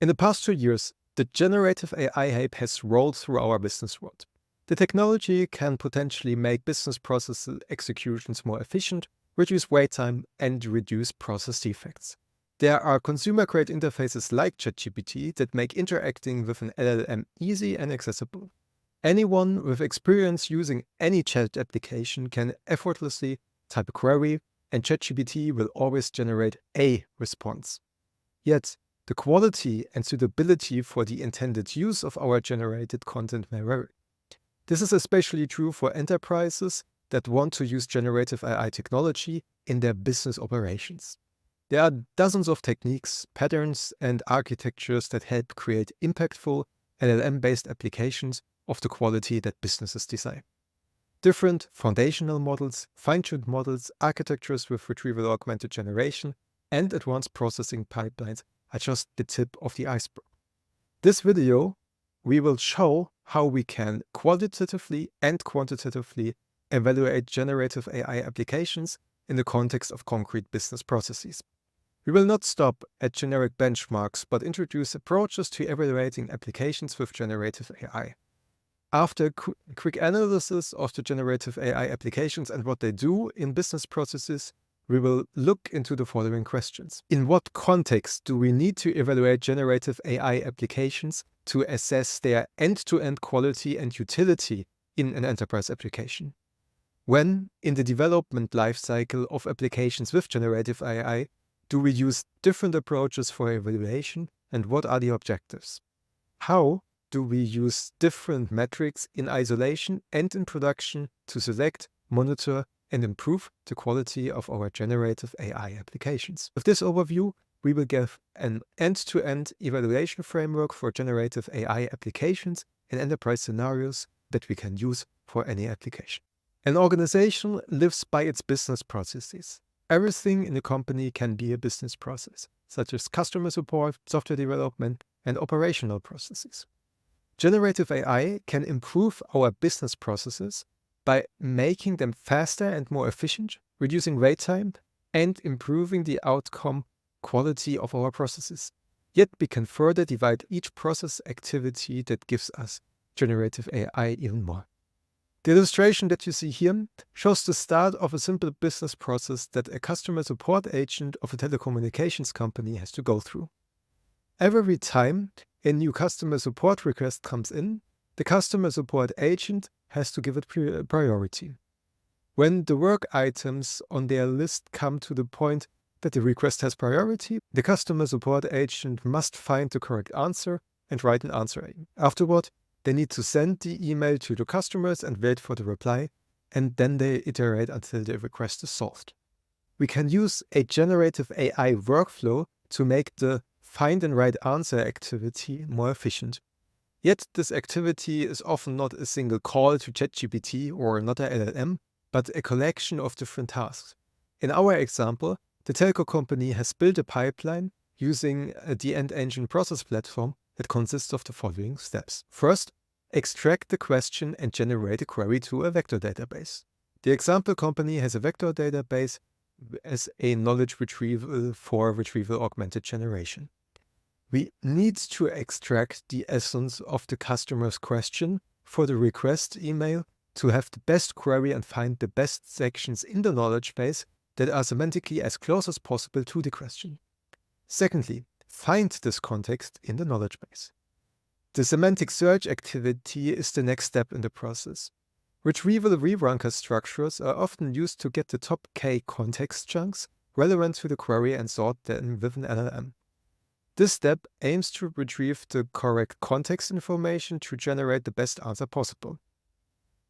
In the past 2 years, the generative AI hype has rolled through our business world. The technology can potentially make business process executions more efficient, reduce wait time, and reduce process defects. There are consumer-grade interfaces like ChatGPT that make interacting with an LLM easy and accessible. Anyone with experience using any chat application can effortlessly type a query, and ChatGPT will always generate a response. Yet, the quality and suitability for the intended use of our generated content may vary. This is especially true for enterprises that want to use generative AI technology in their business operations. There are dozens of techniques, patterns, and architectures that help create impactful LLM-based applications of the quality that businesses desire. Different foundational models, fine-tuned models, architectures with retrieval augmented generation, and advanced processing pipelines are just the tip of the iceberg. This video, we will show how we can qualitatively and quantitatively evaluate generative AI applications in the context of concrete business processes. We will not stop at generic benchmarks, but introduce approaches to evaluating applications with generative AI. After a quick analysis of the generative AI applications and what they do in business processes, we will look into the following questions. In what context do we need to evaluate generative AI applications to assess their end-to-end quality and utility in an enterprise application? When, in the development lifecycle of applications with generative AI, do we use different approaches for evaluation, and what are the objectives? How do we use different metrics in isolation and in production to select, monitor, and improve the quality of our generative AI applications? With this overview, we will give an end-to-end evaluation framework for generative AI applications in enterprise scenarios that we can use for any application. An organization lives by its business processes. Everything in a company can be a business process, such as customer support, software development, and operational processes. Generative AI can improve our business processes by making them faster and more efficient, reducing wait time, and improving the outcome quality of our processes. Yet we can further divide each process activity that gives us generative AI even more. The illustration that you see here shows the start of a simple business process that a customer support agent of a telecommunications company has to go through. Every time a new customer support request comes in, the customer support agent has to give it priority. When the work items on their list come to the point that the request has priority, the customer support agent must find the correct answer and write an answer. Afterward, they need to send the email to the customers and wait for the reply, and then they iterate until the request is solved. We can use a generative AI workflow to make the find and write answer activity more efficient. Yet this activity is often not a single call to ChatGPT or another LLM, but a collection of different tasks. In our example, the telco company has built a pipeline using the end engine process platform that consists of the following steps. First, extract the question and generate a query to a vector database. The example company has a vector database as a knowledge retrieval for retrieval augmented generation. We need to extract the essence of the customer's question for the request email to have the best query and find the best sections in the knowledge base that are semantically as close as possible to the question. Secondly, find this context in the knowledge base. The semantic search activity is the next step in the process. Retrieval re-ranker structures are often used to get the top K context chunks relevant to the query and sort them with an LLM. This step aims to retrieve the correct context information to generate the best answer possible.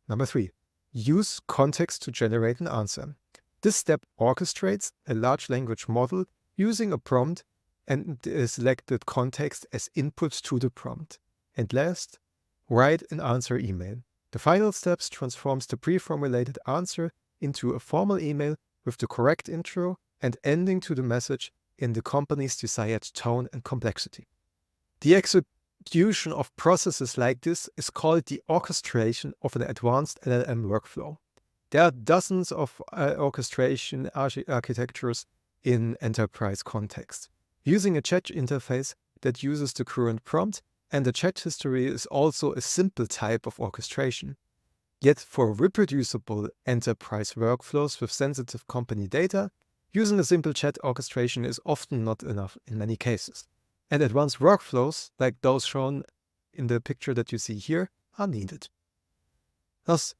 Number 3. Use context to generate an answer. This step orchestrates a large language model using a prompt and the selected context as input to the prompt. And last, write an answer email. The final steps transforms the pre-formulated answer into a formal email with the correct intro and ending to the message in the company's desired tone and complexity. The execution of processes like this is called the orchestration of an advanced LLM workflow. There are dozens of orchestration architectures in enterprise context. Using a chat interface, that uses the current prompt, and the chat history is also a simple type of orchestration. Yet for reproducible enterprise workflows with sensitive company data, using a simple chat orchestration is often not enough in many cases. And advanced workflows, like those shown in the picture that you see here, are needed. Thus,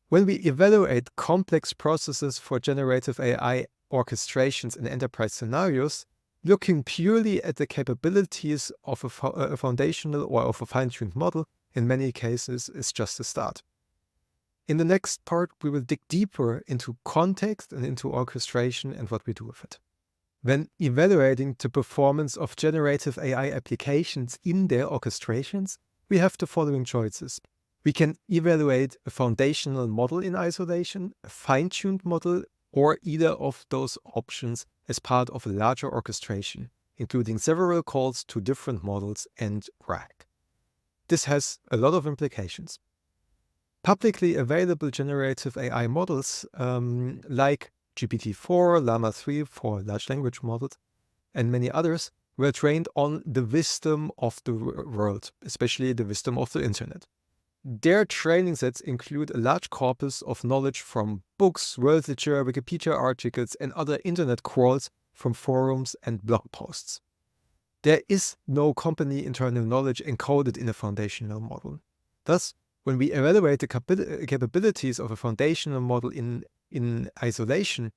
when we evaluate complex processes for generative AI orchestrations in enterprise scenarios, looking purely at the capabilities of a foundational or of a fine-tuned model in many cases is just a start. In the next part, we will dig deeper into context and into orchestration and what we do with it. When evaluating the performance of generative AI applications in their orchestrations, we have the following choices. We can evaluate a foundational model in isolation, a fine-tuned model, or either of those options as part of a larger orchestration, including several calls to different models and RAG. This has a lot of implications. Publicly available generative AI models like GPT-4, Llama 3 for large language models, and many others were trained on the wisdom of the world, especially the wisdom of the internet. Their training sets include a large corpus of knowledge from books, world literature, Wikipedia articles, and other internet crawls from forums and blog posts. There is no company internal knowledge encoded in a foundational model. Thus, when we evaluate the capabilities of a foundational model in isolation,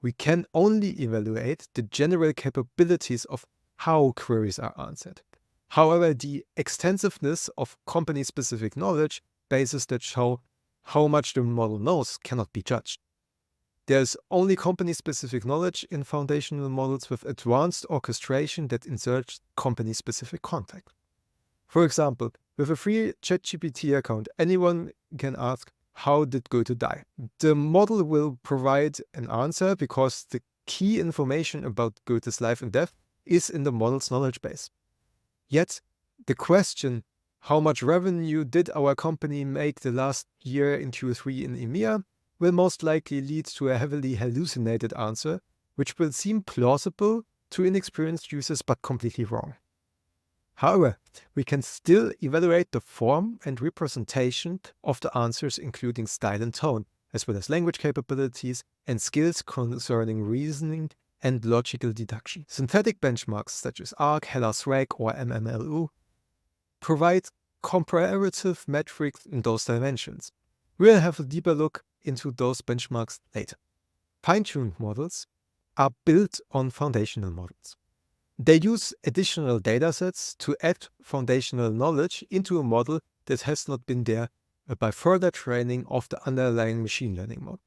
we can only evaluate the general capabilities of how queries are answered. However, the extensiveness of company-specific knowledge bases that show how much the model knows cannot be judged. There's only company-specific knowledge in foundational models with advanced orchestration that inserts company-specific context. For example, with a free ChatGPT account, anyone can ask, "How did Goethe die?" The model will provide an answer because the key information about Goethe's life and death is in the model's knowledge base. Yet, the question, "How much revenue did our company make the last year in Q3 in EMEA?" will most likely lead to a heavily hallucinated answer, which will seem plausible to inexperienced users but completely wrong. However, we can still evaluate the form and representation of the answers, including style and tone, as well as language capabilities and skills concerning reasoning and logical deduction. Synthetic benchmarks such as ARC, Hellas RAG, or MMLU provide comparative metrics in those dimensions. We'll have a deeper look into those benchmarks later. Fine-tuned models are built on foundational models. They use additional datasets to add foundational knowledge into a model that has not been there by further training of the underlying machine learning model.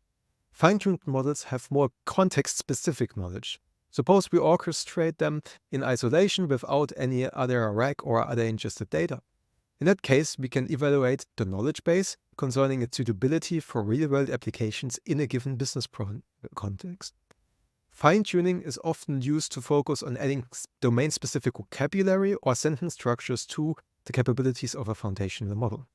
Fine-tuned models have more context-specific knowledge. Suppose we orchestrate them in isolation without any other RAG or other ingested data. In that case, we can evaluate the knowledge base concerning its suitability for real-world applications in a given business context. Fine-tuning is often used to focus on adding domain-specific vocabulary or sentence structures to the capabilities of a foundational model.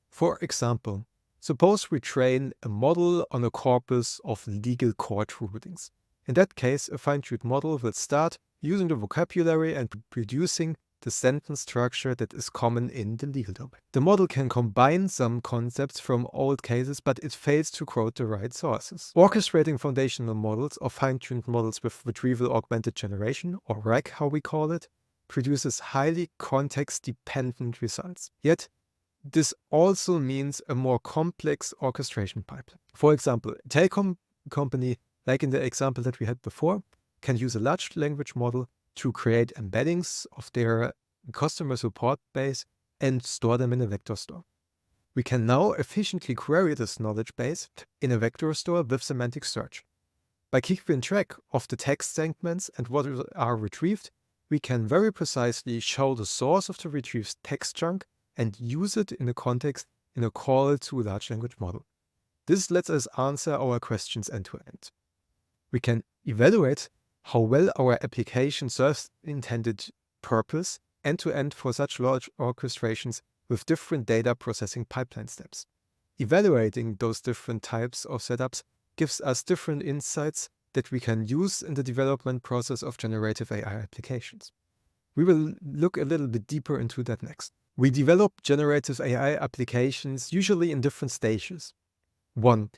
For example, suppose we train a model on a corpus of legal court rulings. In that case, a fine-tuned model will start using the vocabulary and producing the sentence structure that is common in the legal domain. The model can combine some concepts from old cases, but it fails to quote the right sources. Orchestrating foundational models or fine-tuned models with retrieval augmented generation, or RAG how we call it, produces highly context-dependent results. Yet, this also means a more complex orchestration pipeline. For example, a telecom company, like in the example that we had before, can use a large language model to create embeddings of their customer support base and store them in a vector store. We can now efficiently query this knowledge base in a vector store with semantic search. By keeping track of the text segments and what are retrieved, we can very precisely show the source of the retrieved text chunk and use it in a context in a call to a large language model. This lets us answer our questions end to end. We can evaluate how well our application serves the intended purpose end to end for such large orchestrations with different data processing pipeline steps. Evaluating those different types of setups gives us different insights that we can use in the development process of generative AI applications. We will look a little bit deeper into that next. We develop generative AI applications usually in different stages. 1.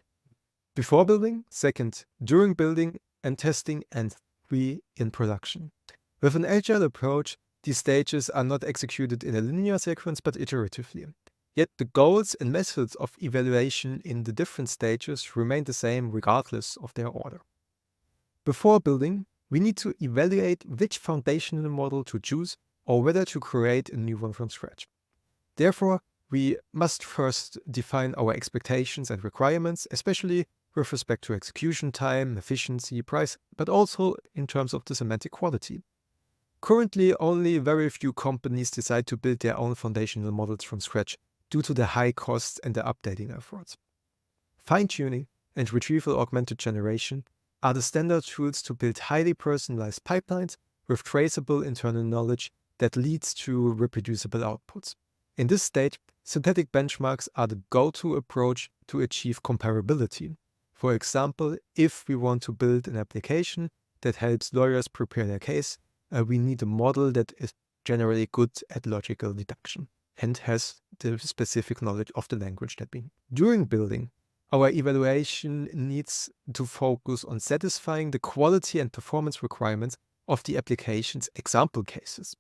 Before building, 2nd, during building and testing, and 3, in production. With an agile approach, these stages are not executed in a linear sequence but iteratively. Yet the goals and methods of evaluation in the different stages remain the same regardless of their order. Before building, we need to evaluate which foundational model to choose or whether to create a new one from scratch. Therefore, we must first define our expectations and requirements, especially with respect to execution time, efficiency, price, but also in terms of the semantic quality. Currently, only very few companies decide to build their own foundational models from scratch due to the high costs and the updating efforts. Fine-tuning and retrieval augmented generation are the standard tools to build highly personalized pipelines with traceable internal knowledge that leads to reproducible outputs. In this stage, synthetic benchmarks are the go-to approach to achieve comparability. For example, if we want to build an application that helps lawyers prepare their case, we need a model that is generally good at logical deduction and has the specific knowledge of the language that we need. During building, our evaluation needs to focus on satisfying the quality and performance requirements of the application's example cases.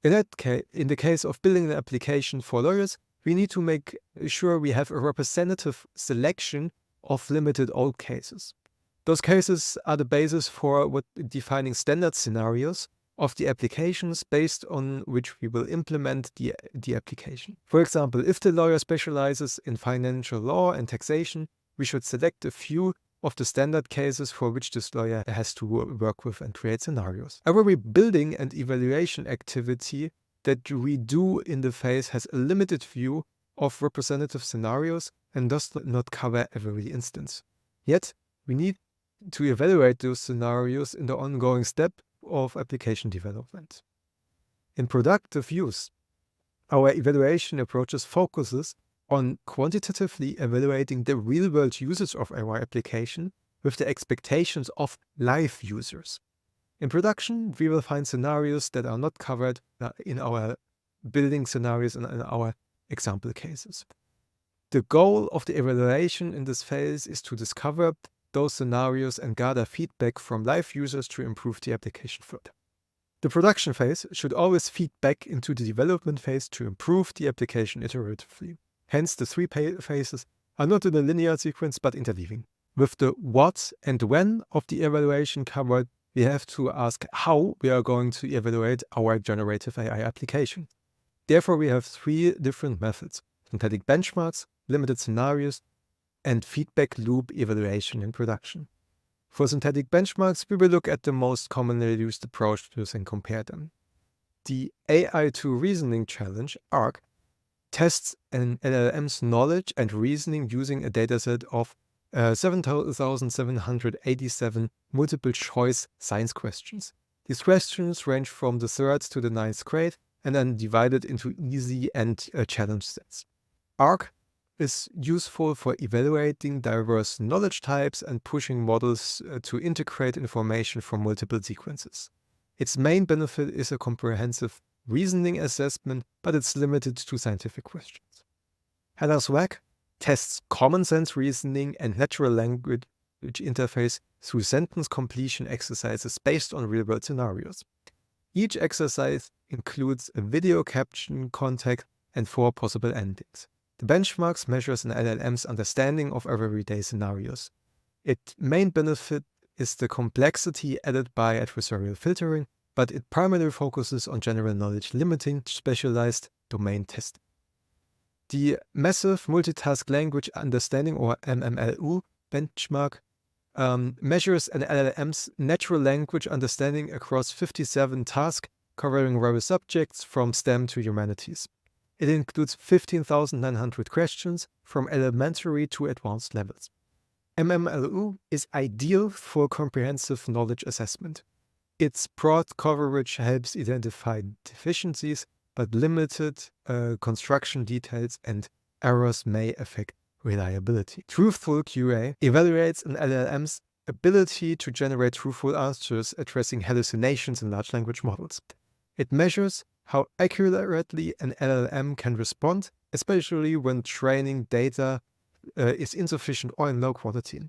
In the case of building an application for lawyers, we need to make sure we have a representative selection of limited old cases. Those cases are the basis for defining standard scenarios of the applications based on which we will implement the application. For example, if the lawyer specializes in financial law and taxation, we should select a few of the standard cases for which this lawyer has to work with and create scenarios. Every building and evaluation activity that we do in the phase has a limited view of representative scenarios and does not cover every instance. Yet, we need to evaluate those scenarios in the ongoing step of application development. In productive use, our evaluation approaches focuses on quantitatively evaluating the real-world usage of our application with the expectations of live users. In production, we will find scenarios that are not covered in our building scenarios and in our example cases. The goal of the evaluation in this phase is to discover those scenarios and gather feedback from live users to improve the application further. The production phase should always feed back into the development phase to improve the application iteratively. Hence, the 3 phases are not in a linear sequence but interleaving. With the what and when of the evaluation covered, we have to ask how we are going to evaluate our generative AI application. Therefore, we have 3 different methods: synthetic benchmarks, limited scenarios, and feedback loop evaluation in production. For synthetic benchmarks, we will look at the most commonly used approaches and compare them. The AI to reasoning challenge, ARC, tests an LLM's knowledge and reasoning using a dataset of 7,787 multiple-choice science questions. These questions range from the 3rd to the 9th grade and then divided into easy and challenge sets. ARC is useful for evaluating diverse knowledge types and pushing models to integrate information from multiple sequences. Its main benefit is a comprehensive reasoning assessment, but it's limited to scientific questions. Heller's WAG tests common sense reasoning and natural language interface through sentence completion exercises based on real-world scenarios. Each exercise includes a video caption, context, and 4 possible endings. The benchmarks measures an LLM's understanding of everyday scenarios. Its main benefit is the complexity added by adversarial filtering, but it primarily focuses on general knowledge, limiting specialized domain testing. The Massive Multitask Language Understanding, or MMLU, benchmark measures an LLM's natural language understanding across 57 tasks covering various subjects from STEM to humanities. It includes 15,900 questions from elementary to advanced levels. MMLU is ideal for comprehensive knowledge assessment. Its broad coverage helps identify deficiencies, but limited construction details and errors may affect reliability. Truthful QA evaluates an LLM's ability to generate truthful answers addressing hallucinations in large language models. It measures how accurately an LLM can respond, especially when training data is insufficient or in low quality.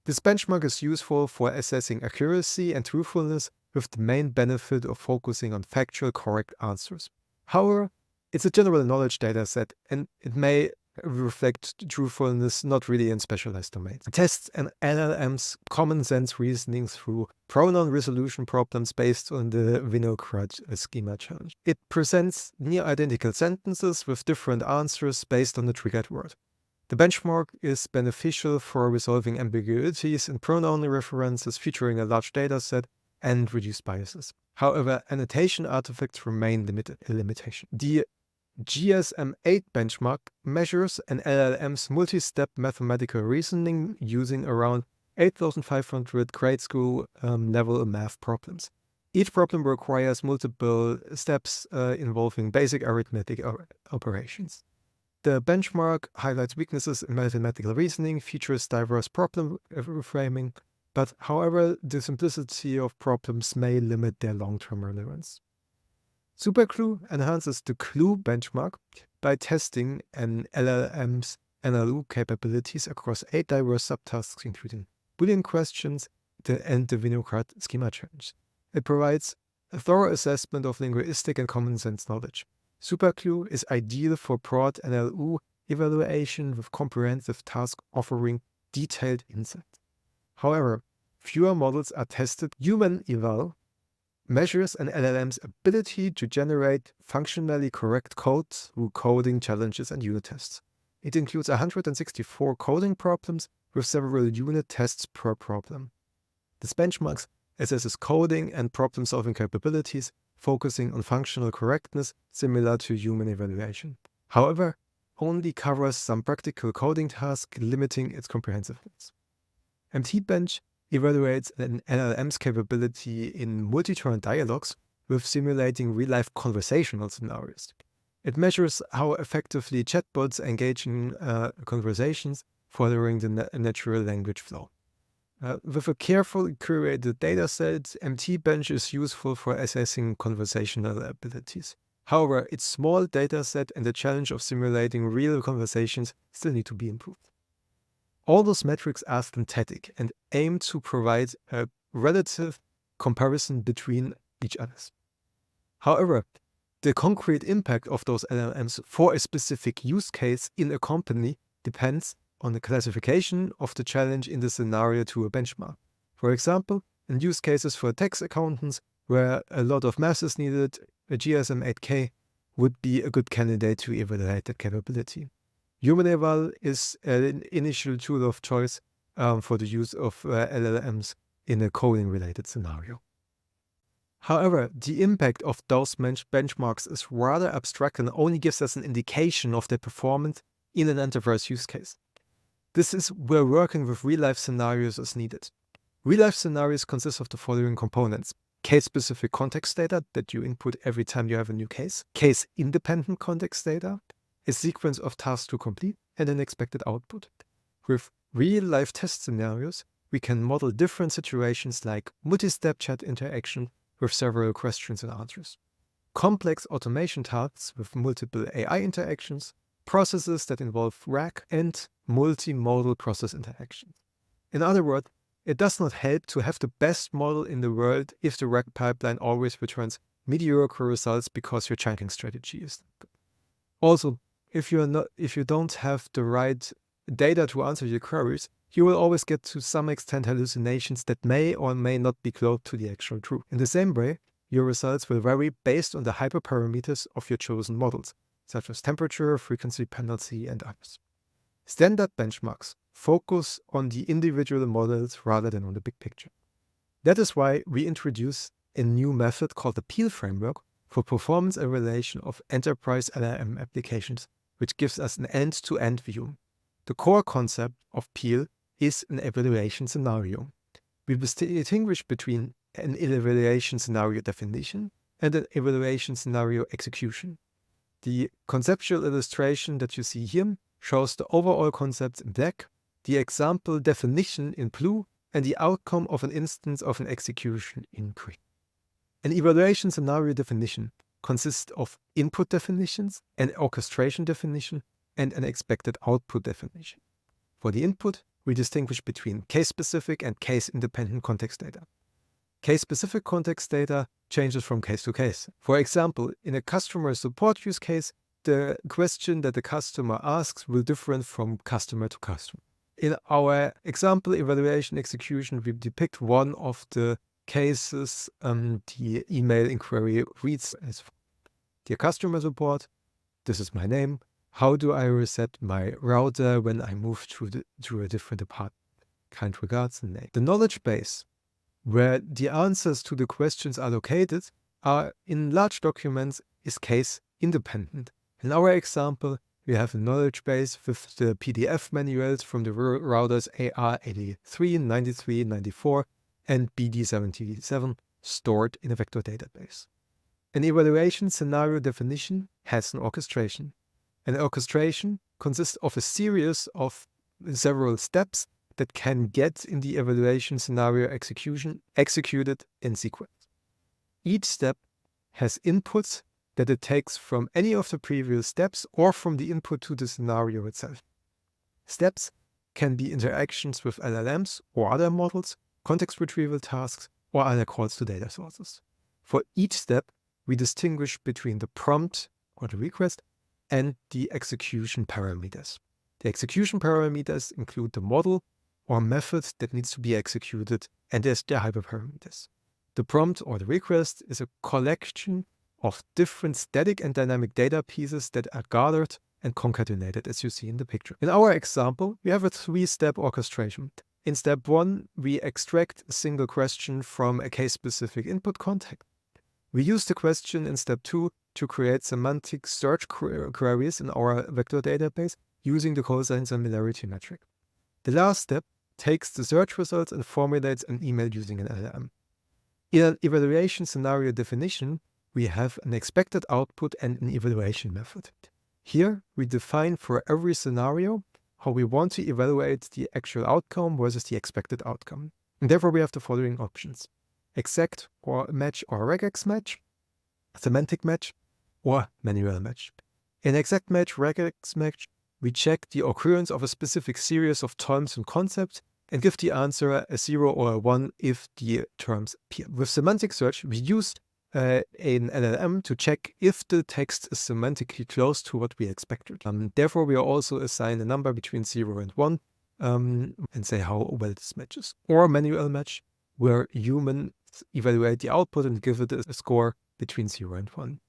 This benchmark is useful for assessing accuracy and truthfulness, with the main benefit of focusing on factual, correct answers. However, it's a general knowledge dataset, and it may reflect truthfulness not really in specialized domains. It tests an LLM's common sense reasoning through pronoun resolution problems based on the Winograd schema challenge. It presents near identical sentences with different answers based on the triggered word. The benchmark is beneficial for resolving ambiguities in pronoun references featuring a large dataset and reduced biases. However, annotation artifacts remain a limitation. The GSM-8 benchmark measures an LLM's multi-step mathematical reasoning using around 8,500 grade school level math problems. Each problem requires multiple steps involving basic arithmetic operations. The benchmark highlights weaknesses in mathematical reasoning, features diverse problem framing, but however, the simplicity of problems may limit their long-term relevance. SuperCLUE enhances the CLUE benchmark by testing an LLM's NLU capabilities across 8 diverse subtasks, including Boolean questions and the Winograd schema challenge. It provides a thorough assessment of linguistic and common sense knowledge. SuperCLUE is ideal for broad NLU evaluation with comprehensive tasks offering detailed insight. However, fewer models are tested. Human Eval measures an LLM's ability to generate functionally correct code through coding challenges and unit tests. It includes 164 coding problems with several unit tests per problem. This benchmark assesses coding and problem-solving capabilities, focusing on functional correctness similar to human evaluation. However, only covers some practical coding tasks, limiting its comprehensiveness. MTBench evaluates an LLM's capability in multi-turn dialogues with simulating real-life conversational scenarios. It measures how effectively chatbots engage in conversations following the natural language flow. With a carefully curated dataset, MTBench is useful for assessing conversational abilities. However, its small dataset and the challenge of simulating real conversations still need to be improved. All those metrics are synthetic and aim to provide a relative comparison between each others. However, the concrete impact of those LLMs for a specific use case in a company depends on the classification of the challenge in the scenario to a benchmark. For example, in use cases for tax accountants where a lot of math is needed, a GSM-8K would be a good candidate to evaluate that capability. Human Eval is an initial tool of choice for the use of LLMs in a coding-related scenario. However, the impact of those benchmarks is rather abstract and only gives us an indication of their performance in an enterprise use case. This is where working with real-life scenarios is needed. Real-life scenarios consist of the following components: case-specific context data that you input every time you have a new case, case-independent context data, a sequence of tasks to complete, and an expected output. With real-life test scenarios, we can model different situations like multi-step chat interaction with several questions and answers, complex automation tasks with multiple AI interactions, processes that involve RAG, and multimodal process interactions. In other words, it does not help to have the best model in the world if the RAG pipeline always returns mediocre results because your chunking strategy is not good. Also, if you don't have the right data to answer your queries, you will always get to some extent hallucinations that may or may not be close to the actual truth. In the same way, your results will vary based on the hyperparameters of your chosen models, such as temperature, frequency penalty, and others. Standard benchmarks focus on the individual models rather than on the big picture. That is why we introduce a new method called the Peel framework for performance evaluation of enterprise LLM applications, which gives us an end-to-end view. The core concept of Peel is an evaluation scenario. We distinguish between an evaluation scenario definition and an evaluation scenario execution. The conceptual illustration that you see here shows the overall concepts in black, the example definition in blue, and the outcome of an instance of an execution in green. An evaluation scenario definition consists of input definitions, an orchestration definition, and an expected output definition. For the input, we distinguish between case-specific and case-independent context data. Case-specific context data changes from case to case. For example, in a customer support use case, the question that the customer asks will differ from customer to customer. In our example evaluation execution, we depict one of the cases. The email inquiry reads as follows. Dear customer support, this is my name. How do I reset my router when I move to a different apartment? Kind regards, name. The knowledge base where the answers to the questions are located are in large documents is case independent. In our example, we have a knowledge base with the PDF manuals from the routers AR83, 93, 94, and BD77 stored in a vector database. An evaluation scenario definition has an orchestration. An orchestration consists of a series of several steps that can get in the evaluation scenario execution executed in sequence. Each step has inputs that it takes from any of the previous steps or from the input to the scenario itself. Steps can be interactions with LLMs or other models, context retrieval tasks, or other calls to data sources. For each step, we distinguish between the prompt or the request and the execution parameters. The execution parameters include the model or method that needs to be executed, and there's the hyperparameters. The prompt or the request is a collection of different static and dynamic data pieces that are gathered and concatenated, as you see in the picture. In our example, we have a 3-step orchestration. In step 1, we extract a single question from a case-specific input context. We use the question in step 2 to create semantic search queries in our vector database using the cosine similarity metric. The last step takes the search results and formulates an email using an LLM. In an evaluation scenario definition, we have an expected output and an evaluation method. Here, we define for every scenario how we want to evaluate the actual outcome versus the expected outcome. And therefore, we have the following options: exact or match or regex match, semantic match, or manual match. In exact match, regex match, we check the occurrence of a specific series of terms and concepts and give the answer a 0 or a 1 if the terms appear. With semantic search, we use an LLM to check if the text is semantically close to what we expected. Therefore, we also assign a number between 0 and 1 and say how well this matches. Or manual match, where humans evaluate the output and give it a score between 0 and 1.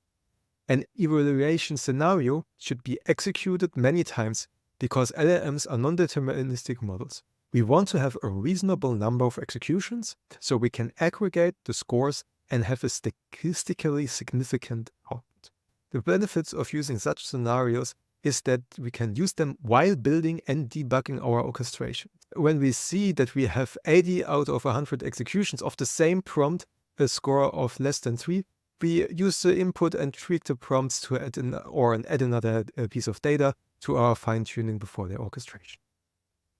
An evaluation scenario should be executed many times because LLMs are non-deterministic models. We want to have a reasonable number of executions so we can aggregate the scores and have a statistically significant output. The benefits of using such scenarios is that we can use them while building and debugging our orchestration. When we see that we have 80 out of 100 executions of the same prompt, a score of less than 3, we use the input and tweak the prompts to add another piece of data to our fine-tuning before the orchestration.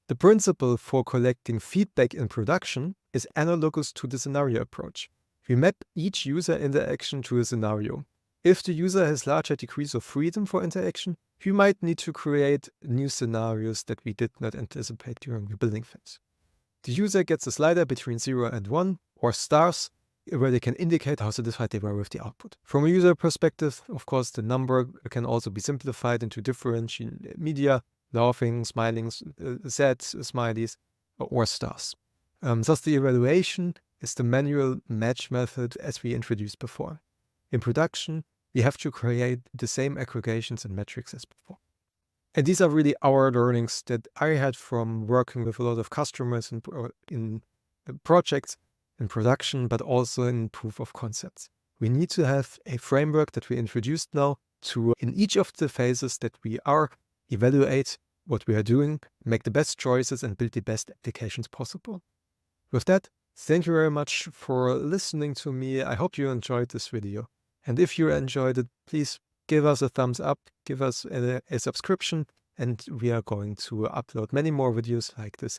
The principle for collecting feedback in production is analogous to the scenario approach. We map each user interaction to a scenario. If the user has larger degrees of freedom for interaction, we might need to create new scenarios that we did not anticipate during the building phase. The user gets a slider between 0 and 1, or stars, where they can indicate how satisfied they were with the output. From a user perspective, of course, the number can also be simplified into different media, laughing, smiling, sad smileys, or stars. Thus, the evaluation is the manual match method as we introduced before. In production, we have to create the same aggregations and metrics as before. And these are really our learnings that I had from working with a lot of customers in projects, in production, but also in proof of concepts. We need to have a framework that we introduced now to, in each of the phases that we are, evaluate what we are doing, make the best choices, and build the best applications possible. With that, thank you very much for listening to me. I hope you enjoyed this video. And if you enjoyed it, please give us a thumbs up, give us a subscription, and we are going to upload many more videos like this